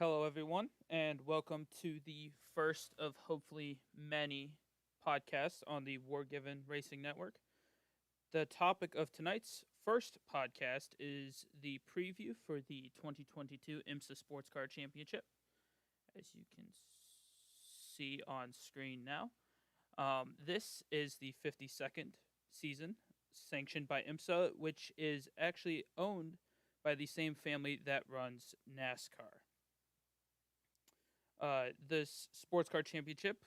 Hello, everyone, and welcome to the first of hopefully many podcasts on the Wargiven Racing Network. The topic of tonight's first podcast is the preview for the 2022 IMSA Sports Car Championship, as you can see on screen now. This is the 52nd season sanctioned by IMSA, which is actually owned by the same family that runs NASCAR. This sports car championship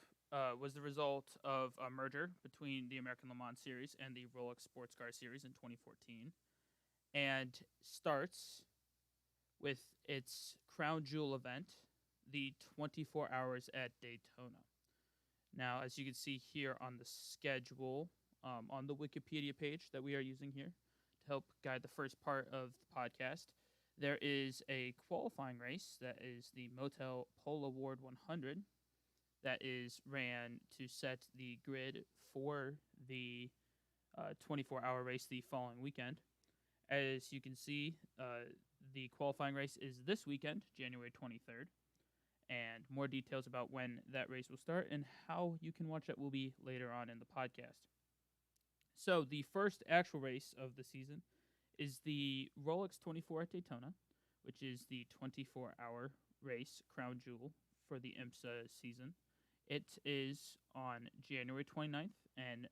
was the result of a merger between the American Le Mans Series and the Rolex Sports Car Series in 2014, and starts with its crown jewel event, the 24 Hours at Daytona. Now, as you can see here on the schedule, on the Wikipedia page that we are using here to help guide the first part of the podcast, there is a qualifying race that is the Motel Pole Award 100 that is ran to set the grid for the 24-hour race the following weekend. As you can see, the qualifying race is this weekend, January 23rd, and more details about when that race will start and how you can watch it will be later on in the podcast. So the first actual race of the season is the Rolex 24 at Daytona, which is the 24-hour race crown jewel for the IMSA season. It is on January 29th and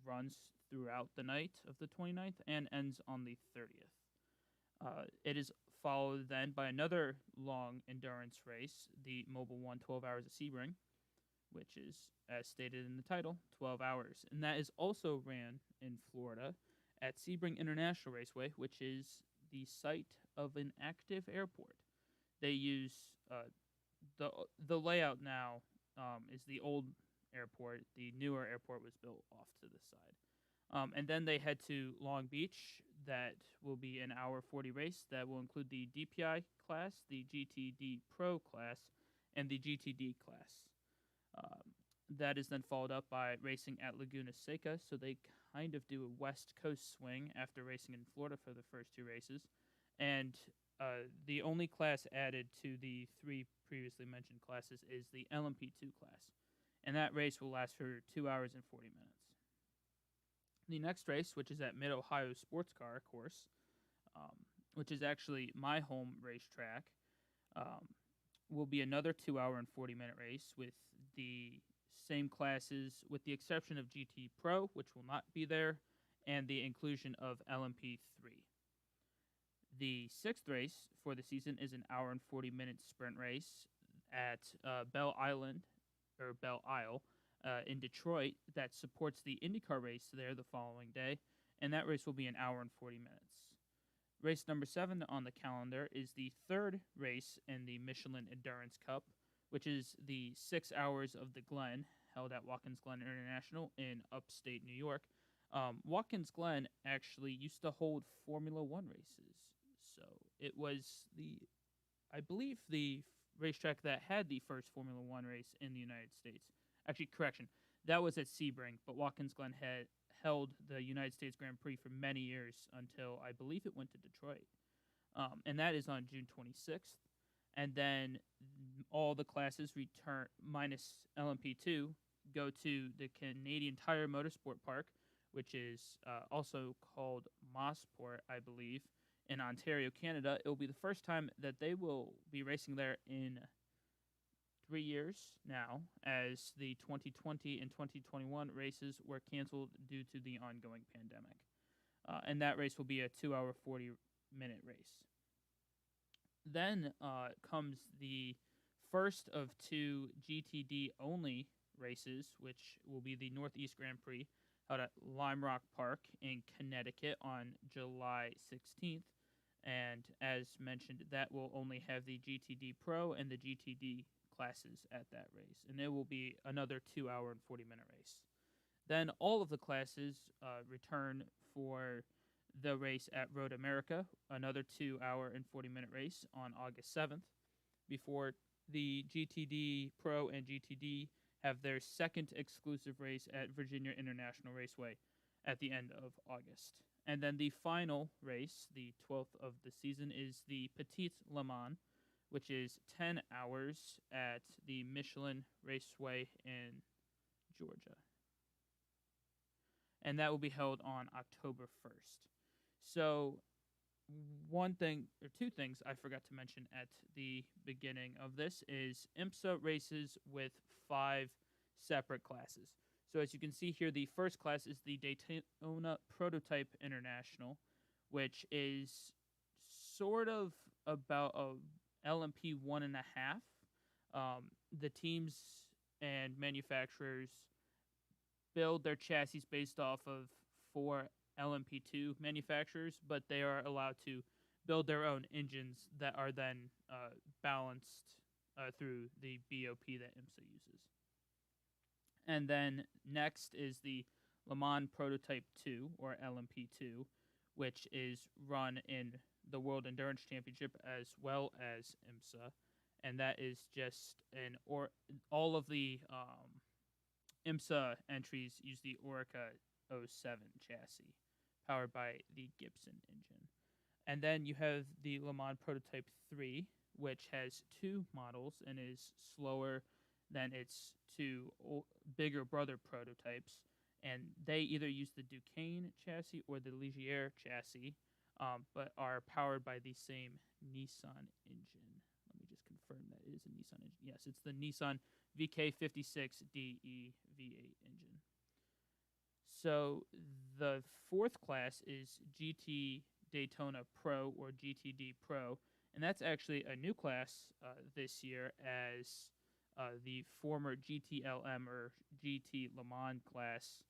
runs throughout the night of the 29th and ends on the 30th. It is followed then by another long endurance race, the Mobil 1 12 Hours at Sebring, which is, as stated in the title, 12 hours. And that is also ran in Florida at Sebring International Raceway, which is the site of an active airport. They use the layout now is the old airport. The newer airport was built off to the side. And then they head to Long Beach. That will be an hour 40 race that will include the DPI class, the Gtd Pro class, and the GTD class. That is then followed up by racing at Laguna Seca, so they kind of do a West Coast swing after racing in Florida for the first two races. And the only class added to the three previously mentioned classes is the LMP2 class. And that race will last for 2 hours and 40 minutes. The next race, which is at Mid-Ohio Sports Car Course, which is actually my home racetrack, will be another 2 hour and 40-minute race with the same classes, with the exception of GT Pro, which will not be there, and the inclusion of LMP3. The sixth race for the season is an hour and 40-minute sprint race at Belle Isle in Detroit that supports the IndyCar race there the following day, and that race will be an hour and 40 minutes. Race number 7 on the calendar is the third race in the Michelin Endurance Cup, which is the 6 hours of the Glen, held at Watkins Glen International in upstate New York. Watkins Glen actually used to hold Formula One races. So it was I believe, the racetrack that had the first Formula One race in the United States. Actually, correction, that was at Sebring, but Watkins Glen had held the United States Grand Prix for many years until I believe it went to Detroit. And that is on June 26th. And then all the classes return, minus LMP2, go to the Canadian Tire Motorsport Park, which is also called Mossport, I believe, in Ontario, Canada. It will be the first time that they will be racing there in 3 years now, as the 2020 and 2021 races were canceled due to the ongoing pandemic. And that race will be a 2 hour, 40-minute race. Then comes the first of two GTD-only races, which will be the Northeast Grand Prix, held at Lime Rock Park in Connecticut on July 16th. And as mentioned, that will only have the GTD Pro and the GTD classes at that race. And it will be another 2 hour and 40-minute race. Then all of the classes return for the race at Road America, another 2 hour and 40-minute race on August 7th, before the GTD Pro and GTD have their second exclusive race at Virginia International Raceway at the end of August. And then the final race, the 12th of the season, is the Petite Le Mans, which is 10 hours at the Michelin Raceway in Georgia. And that will be held on October 1st. So, one thing or two things I forgot to mention at the beginning of this is IMSA races with 5 separate classes. So as you can see here, the first class is the Daytona Prototype International, which is sort of about a LMP 1.5. The teams and manufacturers build their chassis based off of 4 LMP2 manufacturers, but they are allowed to build their own engines that are then balanced through the BOP that IMSA uses. And then next is the Le Mans Prototype 2, or LMP2, which is run in the World Endurance Championship as well as IMSA. And that is just all of the IMSA entries use the Orica 07 chassis, powered by the Gibson engine. And then you have the Le Mans Prototype 3, which has 2 models and is slower than its 2 bigger brother prototypes. And they either use the Duquesne chassis or the Ligier chassis, but are powered by the same Nissan engine. Let me just confirm that it is a Nissan engine. Yes, it's the Nissan VK56DE V8 engine. So the 4th class is GT Daytona Pro, or Gtd Pro, and that's actually a new class this year, as the former GTLM or GT Le Mans class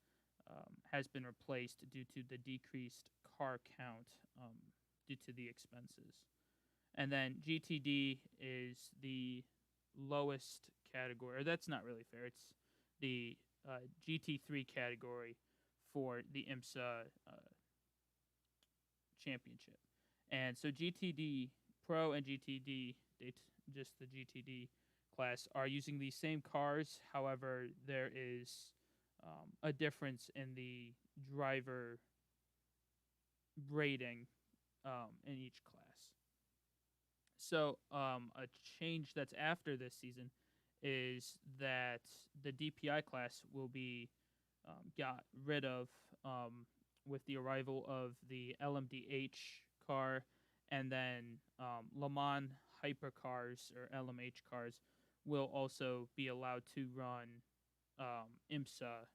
has been replaced due to the decreased car count due to the expenses. And then GTD is the lowest category, or that's not really fair. It's the GT3 category for the IMSA championship. And so GTD Pro and GTD, just the GTD class, are using the same cars. However, there is a difference in the driver rating in each class. So a change that's after this season is that the DPI class will be got rid of with the arrival of the LMDH car, and then Le Mans hypercars, or LMH cars, will also be allowed to run IMSA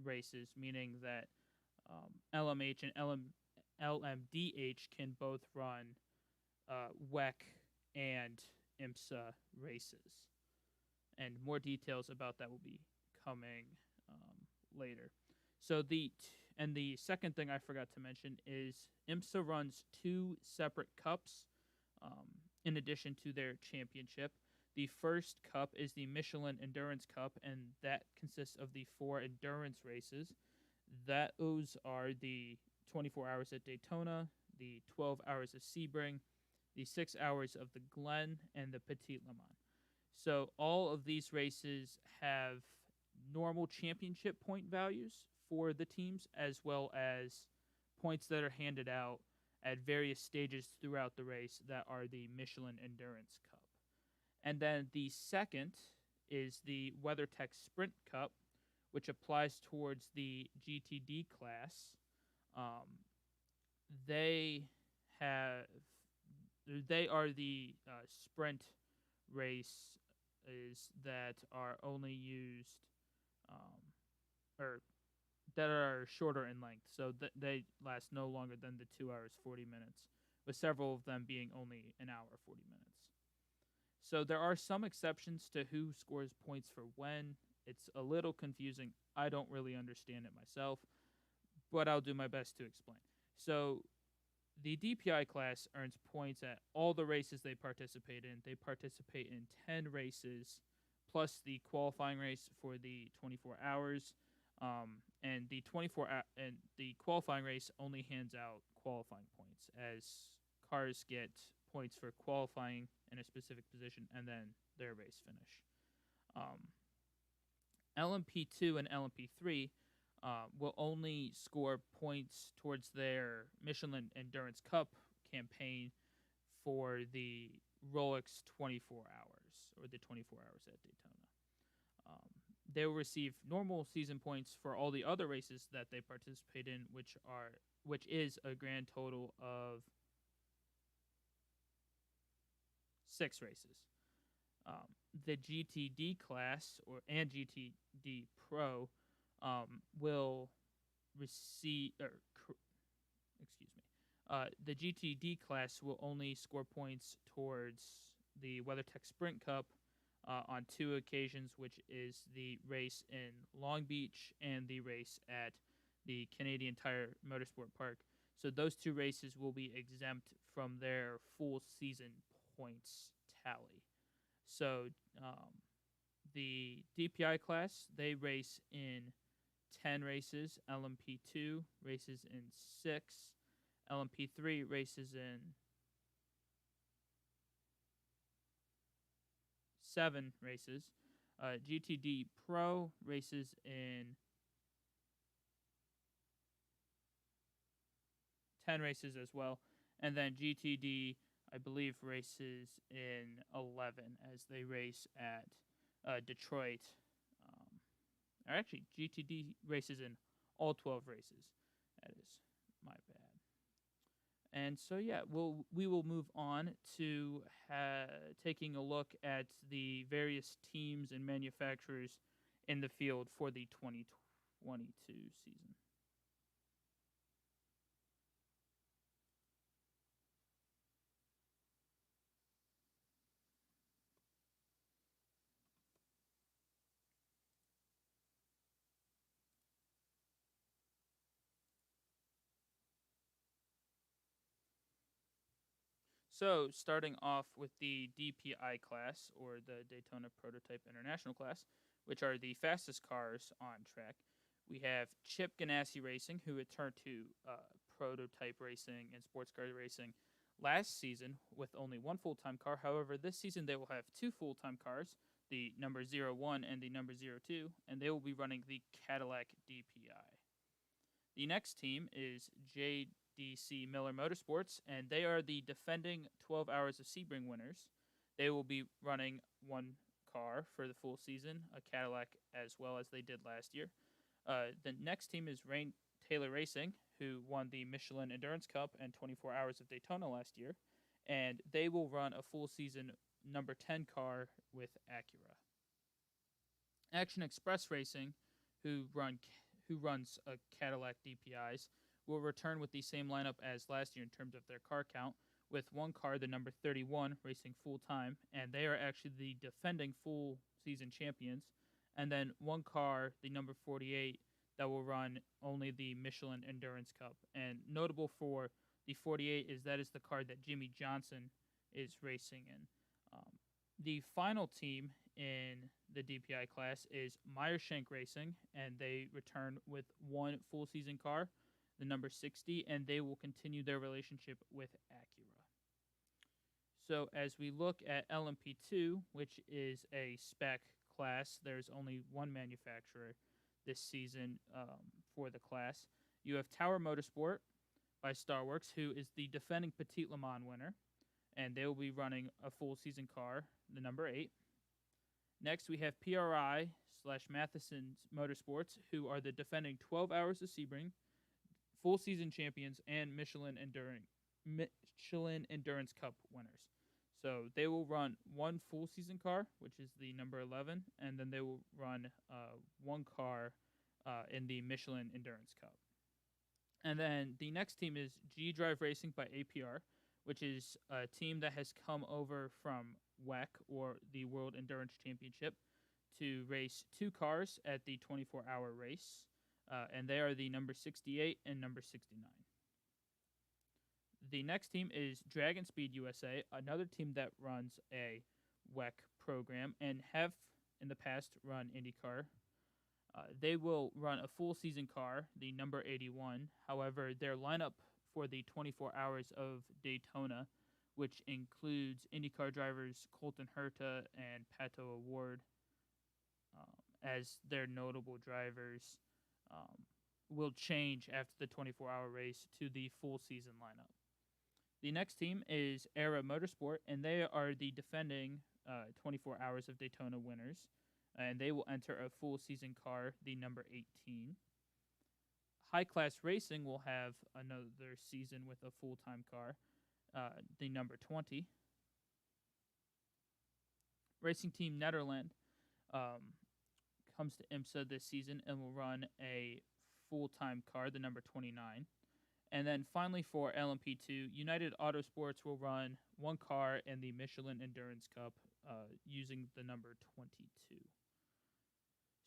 races, meaning that LMH and LMDH can both run WEC and IMSA races. And more details about that will be coming later. So the second thing I forgot to mention is IMSA runs 2 separate cups in addition to their championship. The first cup is the Michelin Endurance Cup, and that consists of the 4 endurance races. Those are the 24 hours at Daytona, the 12 hours of Sebring, the 6 hours of the Glen, and the Petit Le Mans. So all of these races have normal championship point values for the teams, as well as points that are handed out at various stages throughout the race that are the Michelin Endurance Cup. And then the second is the WeatherTech Sprint Cup, which applies towards the GTD class. They are the sprint races that are only used, or that are shorter in length. So they last no longer than the 2 hours, 40 minutes, with several of them being only an hour, 40 minutes. So there are some exceptions to who scores points for when. It's a little confusing. I don't really understand it myself, but I'll do my best to explain. So the DPI class earns points at all the races they participate in. They participate in 10 races, plus the qualifying race for the 24 hours. And the qualifying race only hands out qualifying points, as cars get points for qualifying in a specific position and then their race finish. LMP2 and LMP3 will only score points towards their Michelin Endurance Cup campaign for the Rolex 24 hours, or the 24 hours at Daytona. They will receive normal season points for all the other races that they participate in, which is a grand total of 6 races. The GTD class and Gtd Pro will receive, the GTD class will only score points towards the WeatherTech Sprint Cup on 2 occasions, which is the race in Long Beach and the race at the Canadian Tire Motorsport Park. So those 2 races will be exempt from their full season points tally. So the DPI class, they race in 10 races, LMP2 races in 6, LMP3 races in 7 races, GTD Pro races in 10 races as well, and then GTD, I believe, races in 11 as they race at Detroit. Or actually, GTD races in all 12 races. That is my bad. And so, yeah, we will move on to taking a look at the various teams and manufacturers in the field for the 2022 season. So, starting off with the DPI class, or the Daytona Prototype International class, which are the fastest cars on track, we have Chip Ganassi Racing, who returned to prototype racing and sports car racing last season with only 1 full-time car. However, this season they will have 2 full-time cars, the number 01 and the number 02, and they will be running the Cadillac DPI. The next team is Jdc Miller Motorsports, and they are the defending 12 Hours of Sebring winners. They will be running 1 car for the full season, a Cadillac, as well as they did last year. The next team is Rain Taylor Racing, who won the Michelin Endurance Cup and 24 Hours of Daytona last year, and they will run a full season number 10 car with Acura. Action Express Racing, who runs a Cadillac DPIs, will return with the same lineup as last year in terms of their car count, with 1 car, the number 31, racing full-time, and they are actually the defending full-season champions, and then 1 car, the number 48, that will run only the Michelin Endurance Cup. And notable for the 48 is that is the car that Jimmy Johnson is racing in. The final team in the DPI class is Meyershank Racing, and they return with 1 full-season car, the number 60, and they will continue their relationship with Acura. So as we look at LMP2, which is a spec class, there's only 1 manufacturer this season for the class. You have Tower Motorsport by Starworks, who is the defending Petit Le Mans winner, and they will be running a full season car, the number 8. Next, we have PRI/Matheson's Motorsports, who are the defending 12 Hours of Sebring, full season champions, and Michelin Endurance Cup winners. So they will run 1 full season car, which is the number 11, and then they will run 1 car in the Michelin Endurance Cup. And then the next team is G-Drive Racing by APR, which is a team that has come over from WEC, or the World Endurance Championship, to race 2 cars at the 24-hour race, and they are the number 68 and number 69. The next team is Dragon Speed USA, another team that runs a WEC program and have in the past run IndyCar. They will run a full season car, the number 81. However, their lineup for the 24 Hours of Daytona, which includes IndyCar drivers Colton Herta and Pato O'Ward as their notable drivers, will change after the 24-hour race to the full season lineup. The next team is Era Motorsport, and they are the defending 24 Hours of Daytona winners, and they will enter a full season car, the number 18. High Class Racing will have another season with a full-time car, the number 20. Racing Team Netherlands comes to IMSA this season and will run a full-time car, the number 29. And then finally for LMP2, United Autosports will run one car in the Michelin Endurance Cup using the number 22.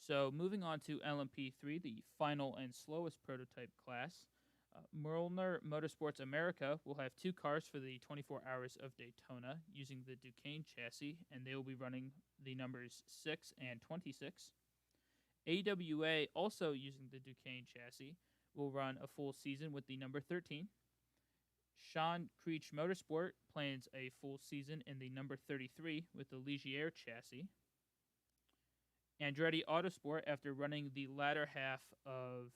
So moving on to LMP3, the final and slowest prototype class, Michelin Motorsports America will have two cars for the 24 Hours of Daytona using the Duquesne chassis, and they will be running the numbers 6 and 26. AWA, also using the Duquesne chassis, will run a full season with the number 13. Sean Creech Motorsport plans a full season in the number 33 with the Ligier chassis. Andretti Autosport, after running the latter half of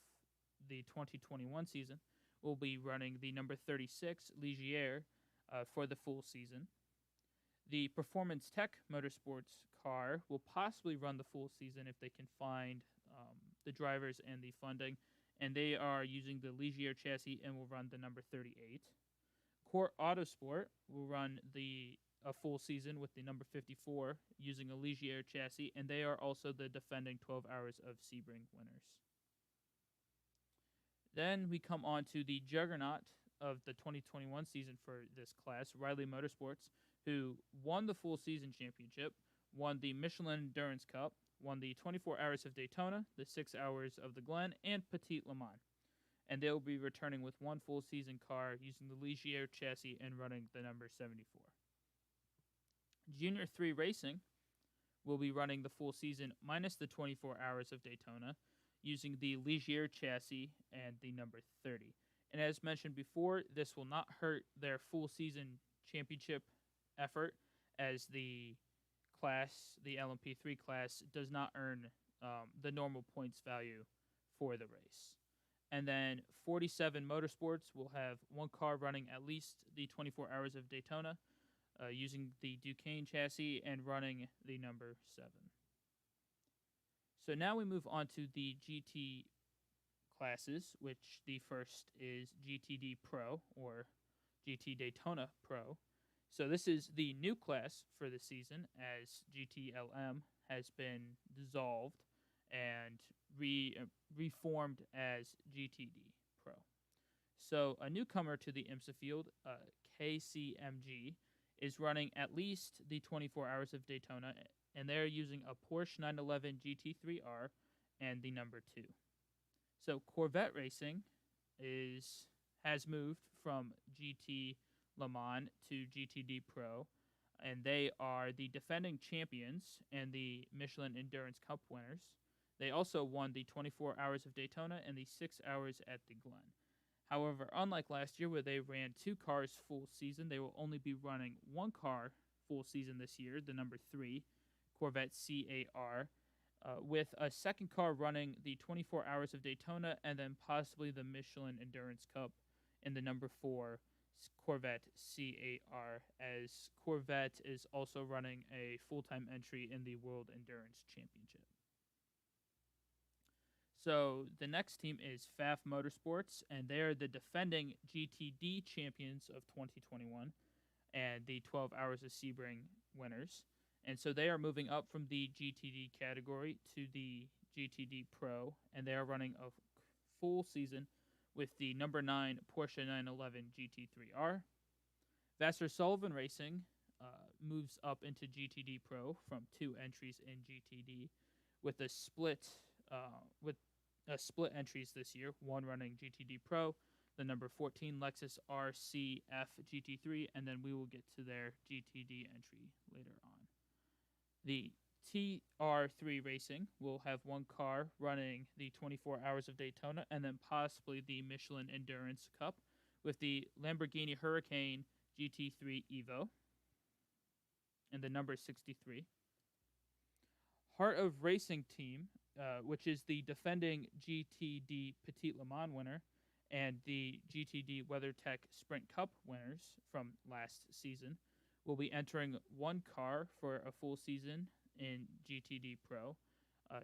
the 2021 season, will be running the number 36 Ligier for the full season. The Performance Tech Motorsports car will possibly run the full season if they can find the drivers and the funding, and they are using the Ligier chassis and will run the number 38. Core Autosport will run a full season with the number 54 using a Ligier chassis, and they are also the defending 12 Hours of Sebring winners. Then we come on to the juggernaut of the 2021 season for this class, Riley Motorsports, who won the full season championship, won the Michelin Endurance Cup, won the 24 Hours of Daytona, the 6 Hours of the Glen, and Petit Le Mans. And they will be returning with one full season car using the Ligier chassis and running the number 74. Junior 3 Racing will be running the full season minus the 24 Hours of Daytona using the Ligier chassis and the number 30. And as mentioned before, this will not hurt their full season championship effort, as the class, the LMP3 class, does not earn the normal points value for the race. And then 47 Motorsports will have one car running at least the 24 Hours of Daytona using the Duquesne chassis and running the number 7. So now we move on to the GT classes, which the first is Gtd Pro, or GT Daytona Pro. So this is the new class for the season, as GTLM has been dissolved and reformed as GTD Pro. So a newcomer to the IMSA field, KCMG, is running at least the 24 Hours of Daytona, and they're using a Porsche 911 GT3R and the number 2. So Corvette Racing has moved from GT Le Mans to GTD Pro, and they are the defending champions and the Michelin Endurance Cup winners. They also won the 24 Hours of Daytona and the 6 Hours at the Glen. However, unlike last year where they ran two cars full season, they will only be running one car full season this year, the number 3, Corvette CAR, with a second car running the 24 Hours of Daytona and then possibly the Michelin Endurance Cup in the number 4 Corvette CAR, as Corvette is also running a full-time entry in the World Endurance Championship. So the next team is FAF Motorsports, and they are the defending GTD champions of 2021 and the 12 Hours of Sebring winners. And so they are moving up from the GTD category to the GTD Pro, and they are running a full season with the number 9 Porsche 911 GT3R. Vassar Sullivan Racing moves up into GTD Pro from 2 entries in GTD with a split entries this year, one running GTD Pro, the number 14 Lexus RCF GT3, and then we will get to their GTD entry later on. The TR3 Racing will have one car running the 24 Hours of Daytona and then possibly the Michelin Endurance Cup with the Lamborghini Huracan GT3 Evo and the number 63. Heart of Racing team, which is the defending GTD Petit Le Mans winner, and the GTD WeatherTech Sprint Cup winners from last season will be entering one car for a full season in GTD Pro,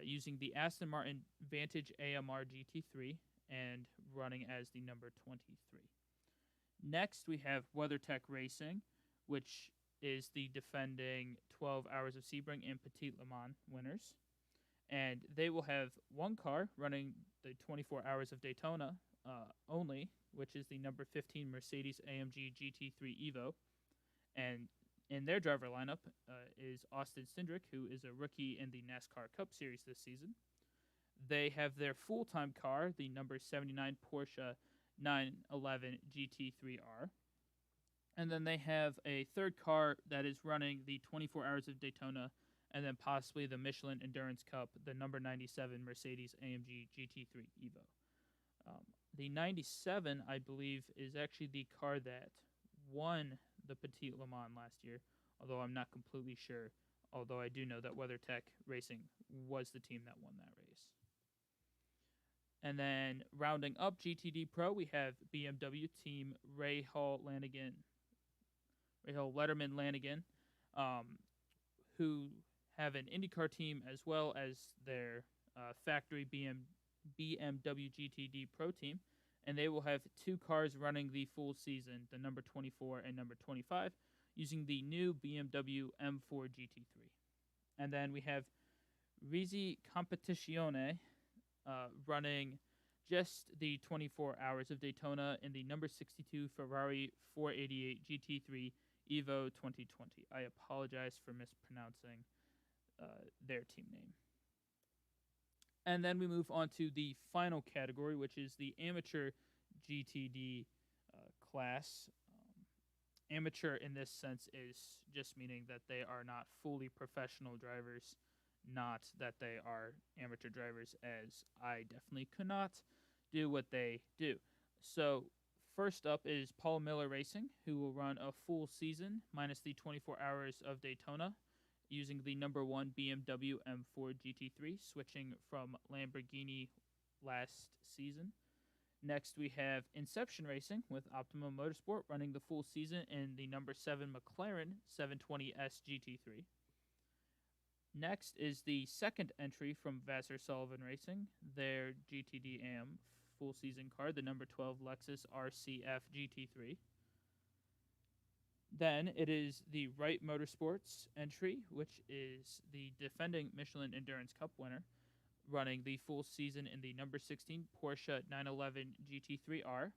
using the Aston Martin Vantage AMR GT3 and running as the number 23. Next, we have WeatherTech Racing, which is the defending 12 Hours of Sebring and Petit Le Mans winners. And they will have one car running the 24 Hours of Daytona only, which is the number 15 Mercedes AMG GT3 Evo. And in their driver lineup is Austin Cindric, who is a rookie in the NASCAR Cup Series this season. They have their full-time car, the number 79 Porsche 911 GT3R. And then they have a third car that is running the 24 Hours of Daytona, and then possibly the Michelin Endurance Cup, the number 97 Mercedes AMG GT3 Evo. The 97, I believe, is actually the car that won the Petit Le Mans last year, although I'm not completely sure, although I do know that WeatherTech Racing was the team that won that race. And then rounding up GTD Pro, we have BMW team Rahal Letterman Lanigan, who have an IndyCar team as well as their factory BMW GTD Pro team, and they will have two cars running the full season, the number 24 and number 25, using the new BMW M4 GT3. And then we have Risi Competizione running just the 24 Hours of Daytona in the number 62 Ferrari 488 GT3 Evo 2020. I apologize for mispronouncing their team name. And then we move on to the final category, which is the amateur GTD class. Amateur in this sense is just meaning that they are not fully professional drivers, not that they are amateur drivers, as I definitely could not do what they do. So first up is Paul Miller Racing, who will run a full season minus the 24 Hours of Daytona, using the number 1 BMW M4 GT3, switching from Lamborghini last season. Next, we have Inception Racing with Optimum Motorsport running the full season in the number 7 McLaren 720S GT3. Next is the second entry from Vassar Sullivan Racing, their GTD AM full season car, the number 12 Lexus RCF GT3. Then it is the Wright Motorsports entry, which is the defending Michelin Endurance Cup winner, running the full season in the number 16 Porsche 911 GT3R.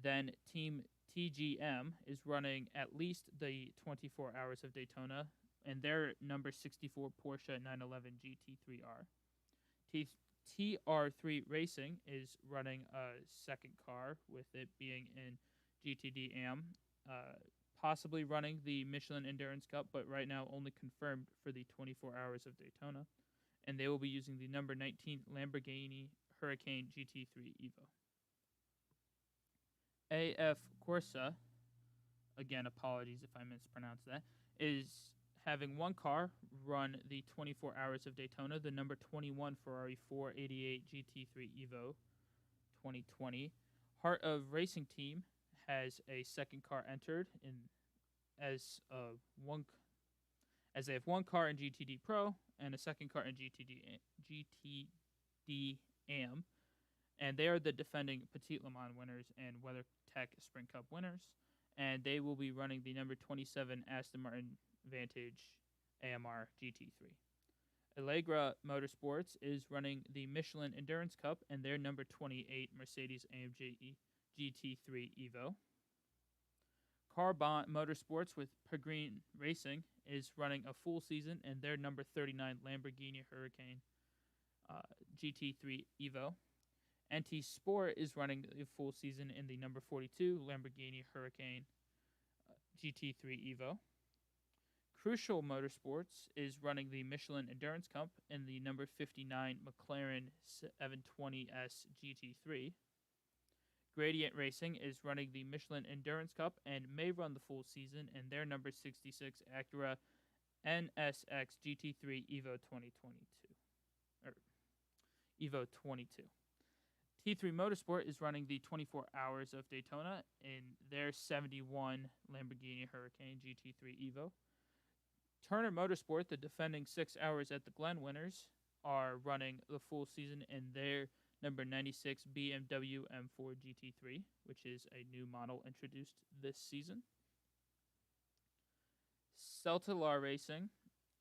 Then Team TGM is running at least the 24 Hours of Daytona and their number 64 Porsche 911 GT3R. TR3 Racing is running a second car, with it being in GTD AM, possibly running the Michelin Endurance Cup, but right now only confirmed for the 24 Hours of Daytona. And they will be using the number 19 Lamborghini Huracan GT3 Evo. AF Corsa, again, apologies if I mispronounced that, is having one car run the 24 Hours of Daytona, the number 21 Ferrari 488 GT3 Evo 2020. Heart of Racing Team has a second car entered in as they have one car in GTD Pro and a second car in GTD AM, and they are the defending Petit Le Mans winners and WeatherTech Sprint Cup winners, and they will be running the number 27 Aston Martin Vantage AMR GT3. Allegra Motorsports is running the Michelin Endurance Cup and their number 28 Mercedes AMG GT3 Evo. Carbon Motorsports with Prix Racing is running a full season and their number 39 Lamborghini Huracan GT3 Evo. NT Sport is running a full season in the number 42 Lamborghini Huracan GT3 Evo. Crucial Motorsports is running the Michelin Endurance Cup in the number 59 McLaren 720S GT3. Gradient Racing is running the Michelin Endurance Cup and may run the full season in their number 66 Acura NSX GT3 Evo 2022. T3 Motorsport is running the 24 Hours of Daytona in their 71 Lamborghini Hurricane GT3 Evo. Turner Motorsport, the defending 6 Hours at the Glen winners, are running the full season in their number 96 BMW M4 GT3, which is a new model introduced this season. Celtilar Racing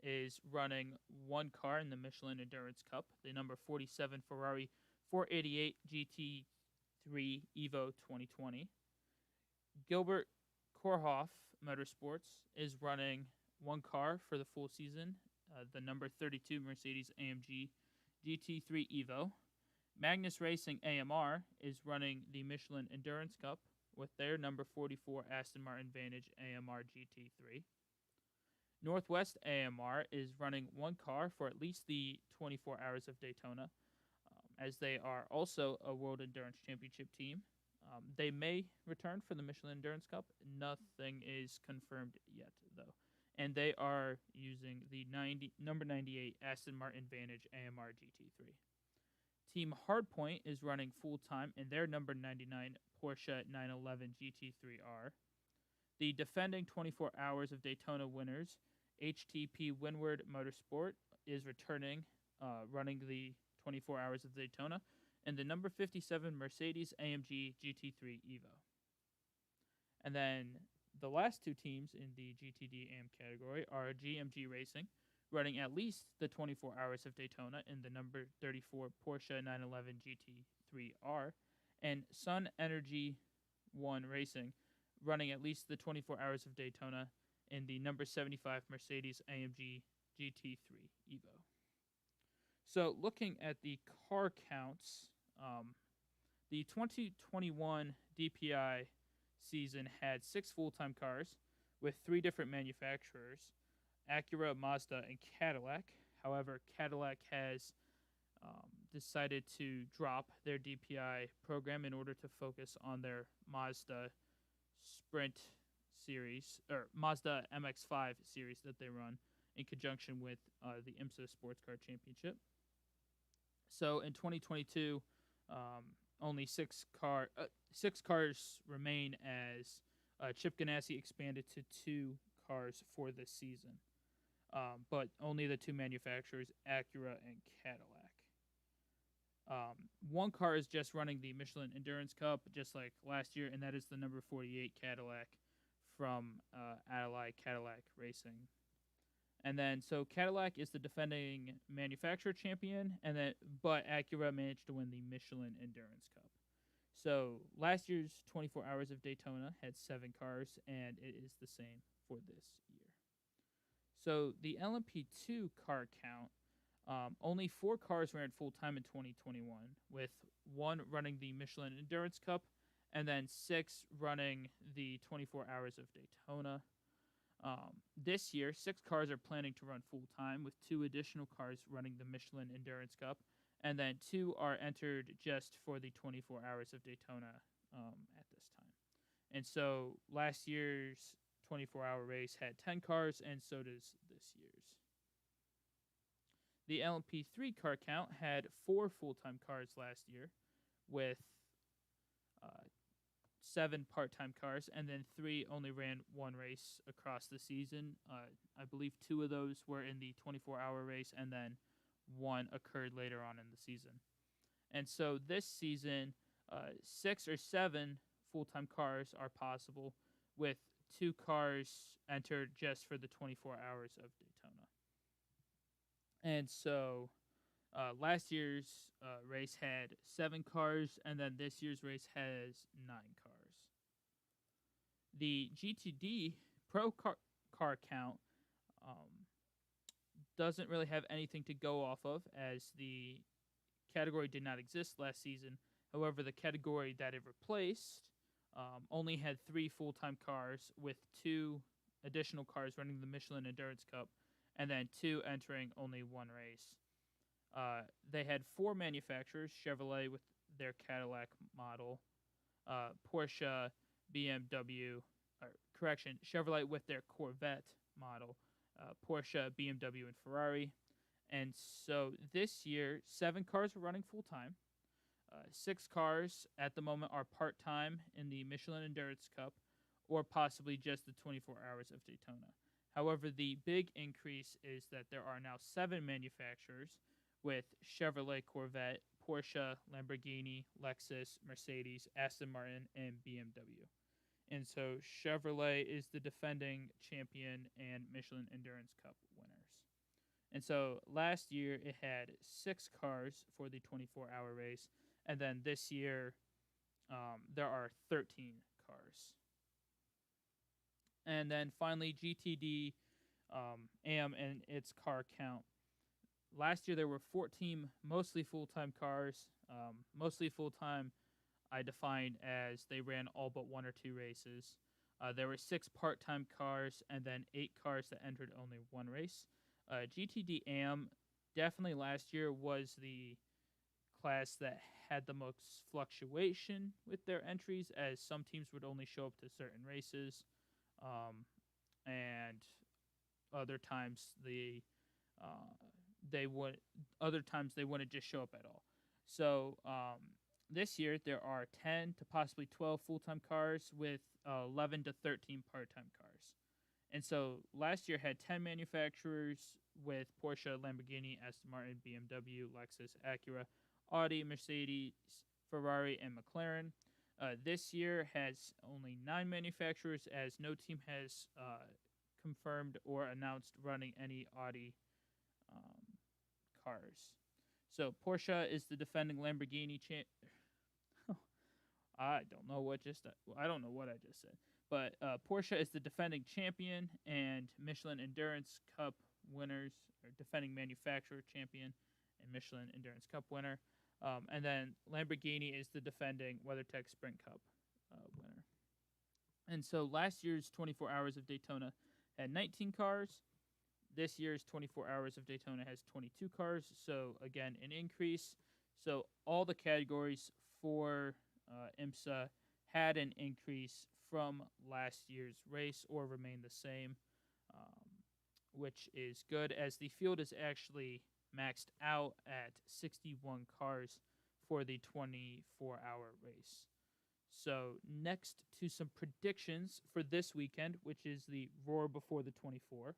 is running one car in the Michelin Endurance Cup, the number 47 Ferrari 488 GT3 Evo 2020. Gilbert Korhoff Motorsports is running one car for the full season, the number 32 Mercedes AMG GT3 Evo. Magnus Racing AMR is running the Michelin Endurance Cup with their number 44 Aston Martin Vantage AMR GT3. Northwest AMR is running one car for at least the 24 Hours of Daytona, as they are also a World Endurance Championship team. They may return for the Michelin Endurance Cup. Nothing is confirmed yet, though. And they are using the number 98 Aston Martin Vantage AMR GT3. Team Hardpoint is running full-time in their number 99 Porsche 911 GT3R. The defending 24 Hours of Daytona winners, HTP Windward Motorsport, is returning, running the 24 Hours of Daytona, and the number 57 Mercedes AMG GT3 Evo. And then the last two teams in the GTD AM category are GMG Racing, running at least the 24 Hours of Daytona in the number 34 Porsche 911 GT3R, and Sun Energy One Racing, running at least the 24 Hours of Daytona in the number 75 Mercedes AMG GT3 Evo. So looking at the car counts, the 2021 DPI season had 6 full-time cars with 3 different manufacturers, Acura, Mazda, and Cadillac. However, Cadillac has decided to drop their DPI program in order to focus on their Mazda Sprint series, or Mazda MX-5 series that they run in conjunction with the IMSA Sports Car Championship. So in 2022, only 6 cars remain, as Chip Ganassi expanded to 2 cars for this season. But only the 2 manufacturers, Acura and Cadillac. One car is just running the Michelin Endurance Cup, just like last year, and that is the number 48 Cadillac from Ally Cadillac Racing. And then, so Cadillac is the defending manufacturer champion, but Acura managed to win the Michelin Endurance Cup. So last year's 24 Hours of Daytona had 7 cars, and it is the same for this year. So the LMP2 car count, only 4 cars ran full-time in 2021, with 1 running the Michelin Endurance Cup, and then 6 running the 24 Hours of Daytona. This year, 6 cars are planning to run full-time, with 2 additional cars running the Michelin Endurance Cup, and then 2 are entered just for the 24 Hours of Daytona at this time. And so last year's 24-hour race had 10 cars, and so does this year's. The LMP3 car count had 4 full-time cars last year, with 7 part-time cars, and then 3 only ran 1 race across the season. I believe 2 of those were in the 24-hour race, and then 1 occurred later on in the season. And so this season, 6 or 7 full-time cars are possible, with 2 cars entered just for the 24 Hours of Daytona. And so last year's race had 7 cars, and then this year's race has 9 cars. The Gtd Pro car count doesn't really have anything to go off of, as the category did not exist last season. However, the category that it replaced only had 3 full-time cars, with 2 additional cars running the Michelin Endurance Cup, and then 2 entering only 1 race. They had 4 manufacturers: Chevrolet with their Cadillac model, Porsche, BMW, Chevrolet with their Corvette model, Porsche, BMW, and Ferrari. And so this year, 7 cars were running full-time. 6 cars at the moment are part-time in the Michelin Endurance Cup, or possibly just the 24 Hours of Daytona. However, the big increase is that there are now 7 manufacturers, with Chevrolet, Corvette, Porsche, Lamborghini, Lexus, Mercedes, Aston Martin, and BMW. And so Chevrolet is the defending champion and Michelin Endurance Cup winners. And so last year it had 6 cars for the 24-hour race, and then this year there are 13 cars. And then finally, GTD AM and its car count. Last year there were 14 mostly full-time cars. Mostly full-time I defined as they ran all but 1 or 2 races. There were 6 part-time cars and then 8 cars that entered only 1 race. GTD AM definitely last year was the class that had the most fluctuation with their entries, as some teams would only show up to certain races, and other times they wouldn't just show up at all. So this year there are 10 to possibly 12 full-time cars with 11 to 13 part-time cars. And so last year had 10 manufacturers with Porsche, Lamborghini, Aston Martin, BMW, Lexus, Acura, Audi, Mercedes, Ferrari, and McLaren. This year has only 9 manufacturers, as no team has confirmed or announced running any Audi cars. So Porsche is the defending Lamborghini I don't know what I just said. But Porsche is the defending champion and Michelin Endurance Cup winners, or defending manufacturer champion and Michelin Endurance Cup winner. And then Lamborghini is the defending WeatherTech Sprint Cup winner. And so last year's 24 Hours of Daytona had 19 cars. This year's 24 Hours of Daytona has 22 cars. So again, an increase. So all the categories for IMSA had an increase from last year's race or remained the same, which is good, as the field is actually maxed out at 61 cars for the 24-hour race. So next to some predictions for this weekend, which is the Roar Before the 24,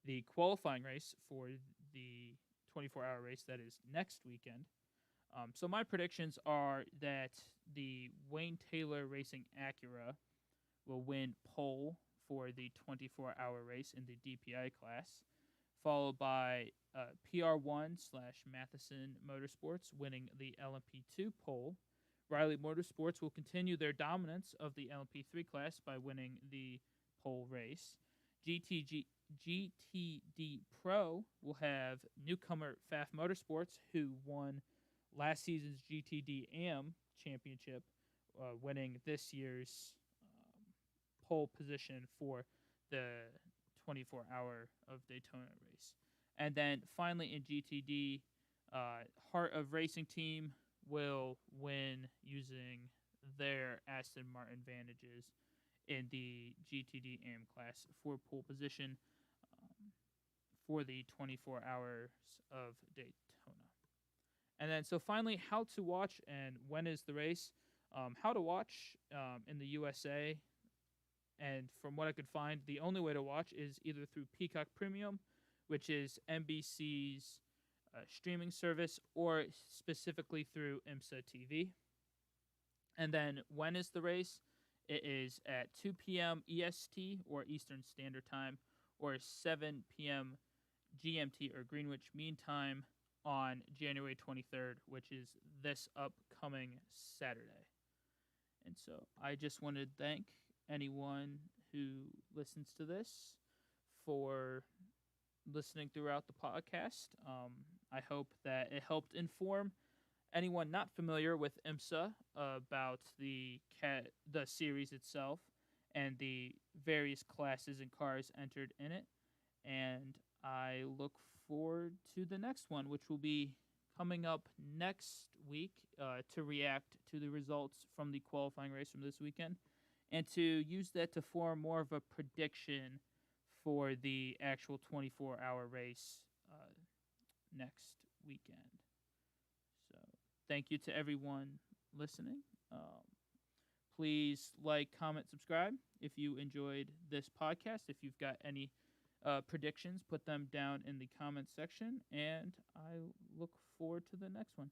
the qualifying race for the 24-hour race that is next weekend. So my predictions are that the Wayne Taylor Racing Acura will win pole for the 24-hour race in the DPI class, followed by PR1/Matheson Motorsports winning the LMP2 pole. Riley Motorsports will continue their dominance of the LMP3 class by winning the pole race. Gtd Pro will have newcomer Pfaff Motorsports, who won last season's GTD AM championship, winning this year's pole position for the 24-hour of Daytona race. And then finally in GTD, Heart of Racing team will win using their Aston Martin Vantages in the GTD AM class for pole position for the 24 hours of Daytona. And then, so finally, how to watch and when is the race? How to watch in the USA, and from what I could find, the only way to watch is either through Peacock Premium, which is NBC's streaming service, or specifically through IMSA TV. And then, when is the race? It is at 2 p.m. EST, or Eastern Standard Time, or 7 p.m. GMT, or Greenwich Mean Time, on January 23rd, which is this upcoming Saturday. And so I just want to thank anyone who listens to this for listening throughout the podcast. I hope that it helped inform anyone not familiar with IMSA about the series itself and the various classes and cars entered in it. And I look forward to the next one, which will be coming up next week, to react to the results from the qualifying race from this weekend, and to use that to form more of a prediction for the actual 24-hour race next weekend. So thank you to everyone listening. Please like, comment, subscribe if you enjoyed this podcast. If you've got any predictions, put them down in the comments section, and I look forward to the next one.